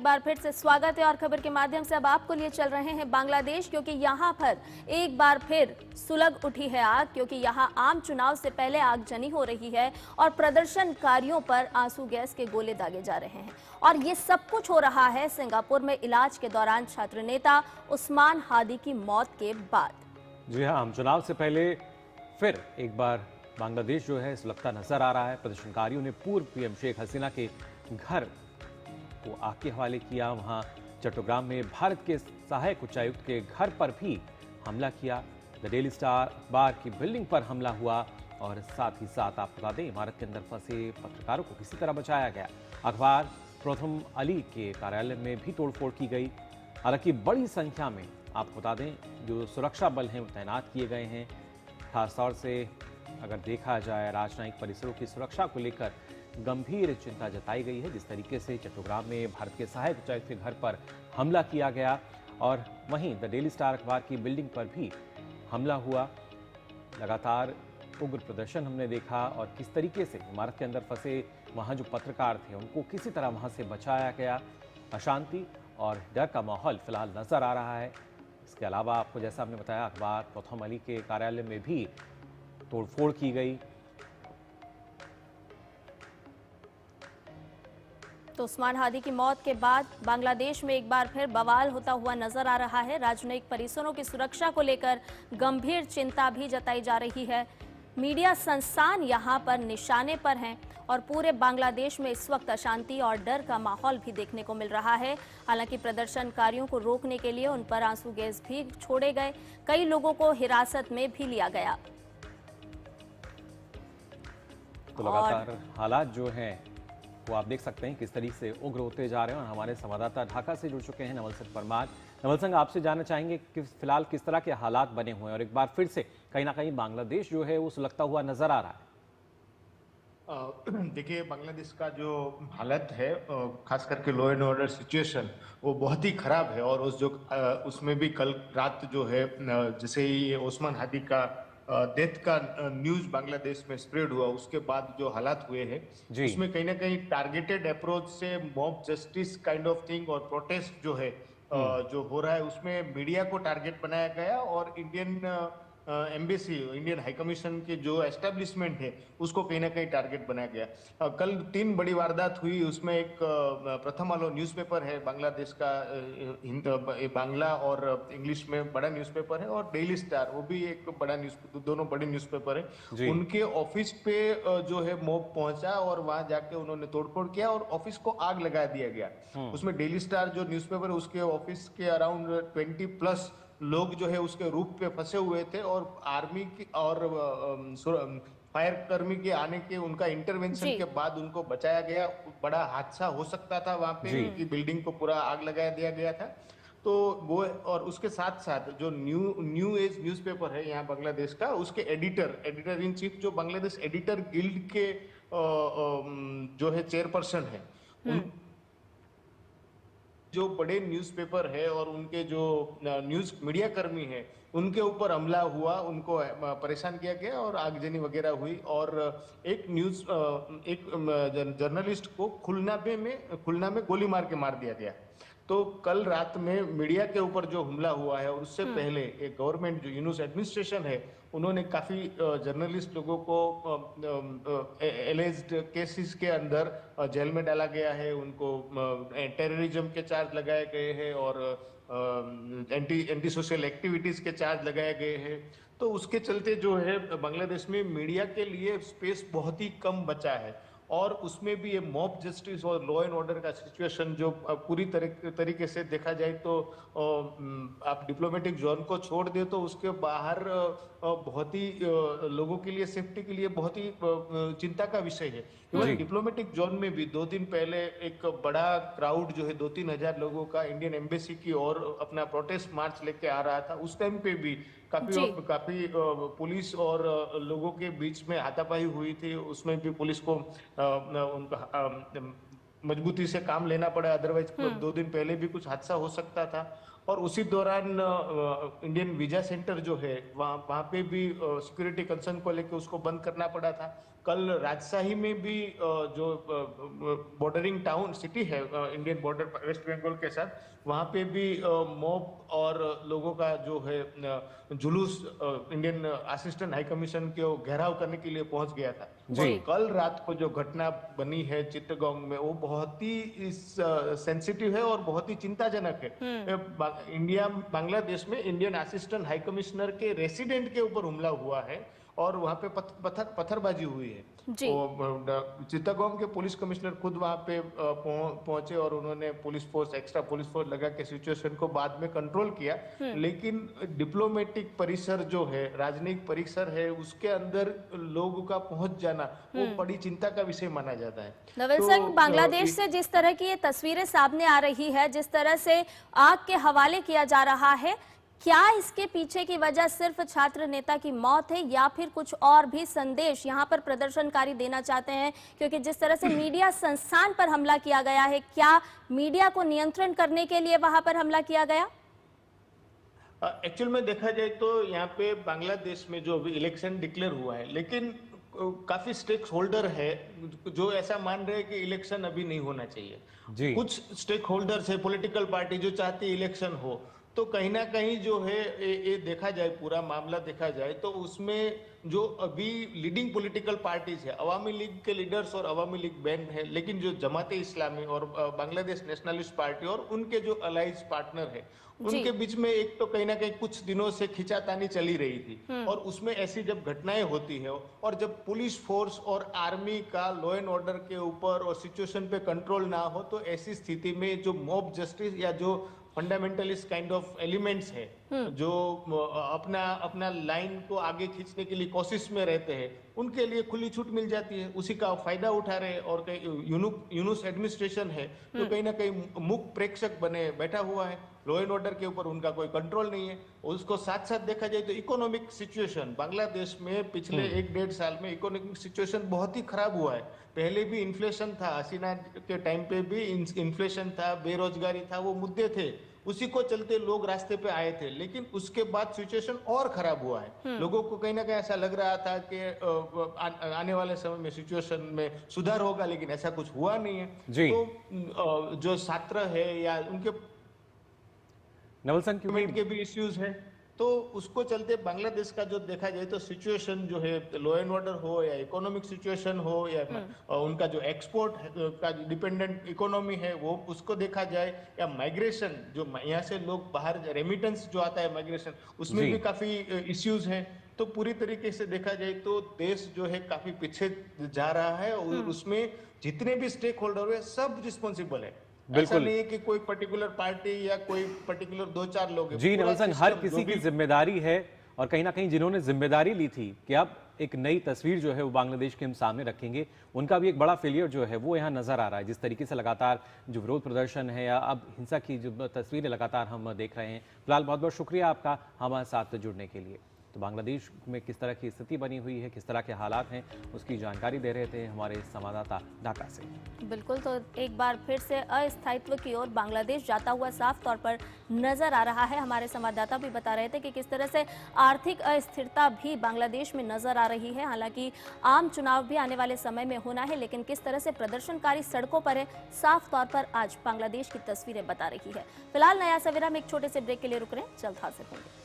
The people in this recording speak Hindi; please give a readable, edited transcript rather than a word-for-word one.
एक बार फिर से स्वागत है और खबर के माध्यम से अब आपको लिए चल रहे हैं बांग्लादेश, क्योंकि यहां पर एक बार फिर सुलग उठी है आग, क्योंकि यहां आम चुनाव से पहले आगजनी हो रही है और प्रदर्शनकारियों पर आंसू गैस के गोले दागे जा रहे हैं। और ये सब कुछ हो रहा है सिंगापुर में इलाज के दौरान छात्र नेता उस्मान हादी की मौत के बाद। जी हाँ, आम चुनाव से पहले फिर एक बार बांग्लादेश जो है सुलगता नजर आ रहा है। प्रदर्शनकारियों ने पूर्व पीएम शेख हसीना के घर को आग के हवाले किया। वहां चट्टग्राम में भारत के सहायक उच्चायुक्त के घर पर भी हमला किया। द डेली स्टार अखबार की बिल्डिंग पर हमला हुआ और साथ ही साथ आप बता दें इमारत के अंदर फंसे पत्रकारों को किसी तरह बचाया गया। अखबार प्रथम अली के कार्यालय में भी तोड़फोड़ की गई। हालांकि बड़ी संख्या में आपको बता दें जो सुरक्षा बल हैं वो तैनात किए गए हैं। खासतौर से अगर देखा जाए राजनयिक परिसरों की सुरक्षा को लेकर गंभीर चिंता जताई गई है। जिस तरीके से चट्टग्राम में भारत के सहायक उच्चायुक्त के घर पर हमला किया गया और वहीं द डेली स्टार अखबार की बिल्डिंग पर भी हमला हुआ। लगातार उग्र प्रदर्शन हमने देखा और किस तरीके से इमारत के अंदर फंसे वहां जो पत्रकार थे उनको किसी तरह वहां से बचाया गया। अशांति और डर का माहौल फिलहाल नजर आ रहा है। इसके अलावा आपको जैसा हमने बताया अखबार प्रथम अली के कार्यालय में भी तोड़फोड़ की गई। तो उस्मान हादी की मौत के बाद बांग्लादेश में एक बार फिर बवाल होता हुआ नजर आ रहा है। राजनयिक परिसरों की सुरक्षा को लेकर गंभीर चिंता भी जताई जा रही है। मीडिया संस्थान यहां पर निशाने पर हैं और पूरे बांग्लादेश में इस वक्त अशांति और डर का माहौल भी देखने को मिल रहा है। हालांकि प्रदर्शनकारियों को रोकने के लिए उन पर आंसू गैस भी छोड़े गए। कई लोगों को हिरासत में भी लिया गया। तो लगातार हालात जो हैं वो आप देख सकते हैं किस तरीके से उग्र होते जा रहे हैं। और हमारे संवाददाता ढाका से जुड़ चुके हैं नवल सिंह परमार। नवल सिंह, आपसे जानना चाहेंगे कि फिलहाल किस तरह के हालात बने हुए हैं और एक बार फिर से कहीं ना कहीं बांग्लादेश जो है वो सुलगता हुआ नजर आ रहा है। देखिए, बांग्लादेश का जो हालत है खास करके लॉ एंड ऑर्डर सिचुएशन वो बहुत ही खराब है। और उसमें भी कल रात जो है जैसे ही ये ओस्मान हादी का डेथ का न्यूज बांग्लादेश में स्प्रेड हुआ उसके बाद जो हालात हुए हैं उसमें कहीं ना कहीं टारगेटेड अप्रोच से mob justice kind of thing और प्रोटेस्ट जो है जो हो रहा है उसमें मीडिया को टारगेट बनाया गया और Indian embassy Indian high commission के जो एस्टेब्लिशमेंट है उसको कहीं ना कहीं टारगेट बनाया गया। कल 3 बड़ी वारदात हुई। उसमें एक प्रथम आलो न्यूज़पेपर है बांग्लादेश का, बांग्ला और इंग्लिश में बड़ा न्यूज़पेपर है, और डेली स्टार वो भी एक बड़ा दोनों बड़े न्यूज़पेपर है। उनके ऑफिस पे जो है मॉब पहुंचा और वहां जाके उन्होंने तोड़फोड़ किया और ऑफिस को आग लगा दिया गया। उसमें डेली स्टार जो न्यूज़पेपर है उसके ऑफिस के अराउंड 20+ लोग जो है उसके रूफ पे फंसे हुए थे और आर्मी की और फायर कर्मी के आने के उनका इंटरवेंशन के बाद उनको बचाया गया। बड़ा हादसा हो सकता था वहां पे, उनकी बिल्डिंग को पूरा आग लगा दिया गया था। तो वो और उसके साथ साथ जो न्यू एज न्यूज़पेपर है यहाँ बांग्लादेश का, उसके एडिटर इन चीफ जो बांग्लादेश एडिटर गिल्ड के जो है चेयरपर्सन है, जो बड़े न्यूज़पेपर है और उनके जो न्यूज़ मीडिया कर्मी है उनके ऊपर हमला हुआ, उनको परेशान किया गया और आगजनी वगैरह हुई। और एक जर्नलिस्ट को खुलना में गोली मार के मार दिया गया। तो कल रात में मीडिया के ऊपर जो हमला हुआ है और उससे पहले एक गवर्नमेंट जो यूनुस एडमिनिस्ट्रेशन है उन्होंने काफी जर्नलिस्ट लोगों को एलिज्ड केसेस के अंदर जेल में डाला गया है। उनको टेररिज्म के चार्ज लगाए गए हैं और एंटी सोशल एक्टिविटीज के चार्ज लगाए गए हैं। तो उसके चलते जो है बांग्लादेश में मीडिया के लिए स्पेस बहुत ही कम बचा है। और उसमें भी ये मॉब जस्टिस और लॉ एंड ऑर्डर का सिचुएशन जो पूरी तरीके से देखा जाए तो आप डिप्लोमेटिक जोन को छोड़ दे तो उसके बाहर बहुत ही लोगों के लिए सेफ्टी के लिए बहुत ही चिंता का विषय है। इवन डिप्लोमेटिक जोन में भी 2 दिन पहले एक बड़ा क्राउड जो है 2-3 हजार लोगों का इंडियन एम्बेसी की ओर अपना प्रोटेस्ट मार्च लेके आ रहा था। उस टाइम पे भी काफी पुलिस और लोगों के बीच में हाथापाई हुई थी। उसमें भी पुलिस को उनका मजबूती से काम लेना पड़ा, अदरवाइज 2 दिन पहले भी कुछ हादसा हो सकता था। और उसी दौरान इंडियन वीजा सेंटर जो है वहाँ पे भी सिक्योरिटी कंसर्न को लेकर उसको बंद करना पड़ा था। कल राजशाही में भी जो बॉर्डरिंग टाउन सिटी है इंडियन बॉर्डर वेस्ट बंगाल के साथ, वहाँ पे भी मॉब और लोगों का जो है जुलूस इंडियन असिस्टेंट हाई कमीशन को घेराव करने के लिए पहुंच गया था। जी। कल रात को जो घटना बनी है चित्तगोंग में, वो बहुत ही सेंसिटिव है और बहुत ही चिंताजनक है। इंडिया बांग्लादेश में इंडियन असिस्टेंट हाई कमिश्नर के रेसिडेंट के ऊपर हमला हुआ है और वहां पे पत्थरबाजी हुई है। चित्तगोंग के पुलिस कमिश्नर खुद वहां पे पहुंचे और उन्होंने police force, extra police force लगा के सिचुएशन को बाद में कंट्रोल किया। लेकिन डिप्लोमेटिक परिसर जो है, राजनयिक परिसर है, उसके अंदर लोगों का पहुंच जाना वो बड़ी चिंता का विषय माना जाता है। नवल सिंह, बांग्लादेश से जिस तरह की ये तस्वीरें सामने आ रही है, जिस तरह से आग के हवाले किया जा रहा है, क्या इसके पीछे की वजह सिर्फ छात्र नेता की मौत है या फिर कुछ और भी संदेश यहाँ पर प्रदर्शनकारी देना चाहते हैं? क्योंकि जिस तरह से मीडिया संस्थान पर हमला किया गया है, क्या मीडिया को नियंत्रण करने के लिए वहां पर हमला किया गया? एक्चुअल में देखा जाए तो यहाँ पे बांग्लादेश में जो अभी इलेक्शन डिक्लेयर हुआ है, लेकिन काफी स्टेक होल्डर है जो ऐसा मान रहे हैं कि इलेक्शन अभी नहीं होना चाहिए। कुछ स्टेक होल्डर्स है, पॉलिटिकल पार्टी जो चाहती है इलेक्शन हो, तो कहीं ना कहीं जो है ये देखा जाए, पूरा मामला देखा जाए तो उसमें जो अभी लीडिंग पॉलिटिकल पार्टीज है, अवामी लीग के लीडर्स और अवामी लीग बैंड है, लेकिन जो जमाते इस्लामी और बांग्लादेश नेशनलिस्ट पार्टी और उनके जो अलाइज पार्टनर है, उनके बीच में एक तो कहीं ना कहीं कुछ दिनों से खिंचातानी चली रही थी। और उसमें ऐसी जब घटनाएं होती है और जब पुलिस फोर्स और आर्मी का लॉ एंड ऑर्डर के ऊपर और सिचुएशन पे कंट्रोल ना हो, तो ऐसी स्थिति में जो मॉब जस्टिस या जो फंडामेंटलिस्ट काइंड ऑफ एलिमेंट्स है, जो अपना लाइन को आगे खींचने के लिए कोशिश में रहते हैं, उनके लिए खुली छूट मिल जाती है, उसी का फायदा उठा रहे हैं। और यूनुस एडमिनिस्ट्रेशन है तो कहीं ना कहीं मुख्य प्रेक्षक बने बैठा हुआ है, लॉ एंड ऑर्डर के ऊपर उनका कोई कंट्रोल नहीं है। उसको साथ साथ देखा जाए तो इकोनॉमिक सिचुएशन बांग्लादेश में पिछले 1-1.5 साल में इकोनॉमिक सिचुएशन बहुत ही खराब हुआ है। पहले भी इन्फ्लेशन था, हसीना के टाइम पे भी इन्फ्लेशन था, बेरोजगारी था, वो मुद्दे थे, उसी को चलते लोग रास्ते पे आए थे। लेकिन उसके बाद सिचुएशन और खराब हुआ है। लोगों को कहीं ना कहीं ऐसा लग रहा था कि आने वाले समय में सिचुएशन में सुधार होगा, लेकिन ऐसा कुछ हुआ नहीं है। तो जो छात्र है या उनके नवल सिंह के भी इश्यूज है, तो उसको चलते बांग्लादेश का जो देखा जाए तो सिचुएशन जो है, लॉ एंड ऑर्डर हो या इकोनॉमिक सिचुएशन हो या उनका जो एक्सपोर्ट का डिपेंडेंट इकोनॉमी है वो, उसको देखा जाए, या माइग्रेशन जो यहाँ से लोग बाहर रेमिटेंस जो आता है माइग्रेशन, उसमें भी काफी इश्यूज है। तो पूरी तरीके से देखा जाए तो देश जो है काफी पीछे जा रहा है और उसमें जितने भी स्टेक होल्डर है सब रिस्पॉन्सिबल है। ऐसा नहीं है कि कोई पर्टिकुलर पार्टी या कोई पर्टिकुलर 2-4 लोग हैं। जी नवल सिंह, हर किसी की जिम्मेदारी है और कहीं ना कहीं जिन्होंने जिम्मेदारी ली थी कि अब एक नई तस्वीर जो है वो बांग्लादेश के हम सामने रखेंगे, उनका भी एक बड़ा फेलियर जो है वो यहाँ नजर आ रहा है। जिस तरीके से लगातार जो विरोध प्रदर्शन है या अब हिंसा की जो तस्वीरें लगातार हम देख रहे हैं। फिलहाल बहुत बहुत शुक्रिया आपका हमारे साथ जुड़ने के लिए। तो बांग्लादेश में किस तरह की स्थिति बनी हुई है, किस तरह के हालात हैं, उसकी जानकारी दे रहे थे हमारे संवाददाता ढाका से। बिल्कुल, तो एक बार फिर से अस्थायित्व की ओर बांग्लादेश जाता हुआ साफ तौर पर नजर आ रहा है। हमारे संवाददाता भी बता रहे थे कि किस तरह से आर्थिक अस्थिरता भी बांग्लादेश में नजर आ रही है। हालांकि आम चुनाव भी आने वाले समय में होना है, लेकिन किस तरह से प्रदर्शनकारी सड़कों पर है, साफ तौर पर आज बांग्लादेश की तस्वीरें बता रही है। फिलहाल नया सवेरा में एक छोटे से ब्रेक के लिए रुक रहे हैं, जल्द हाजिर होंगे।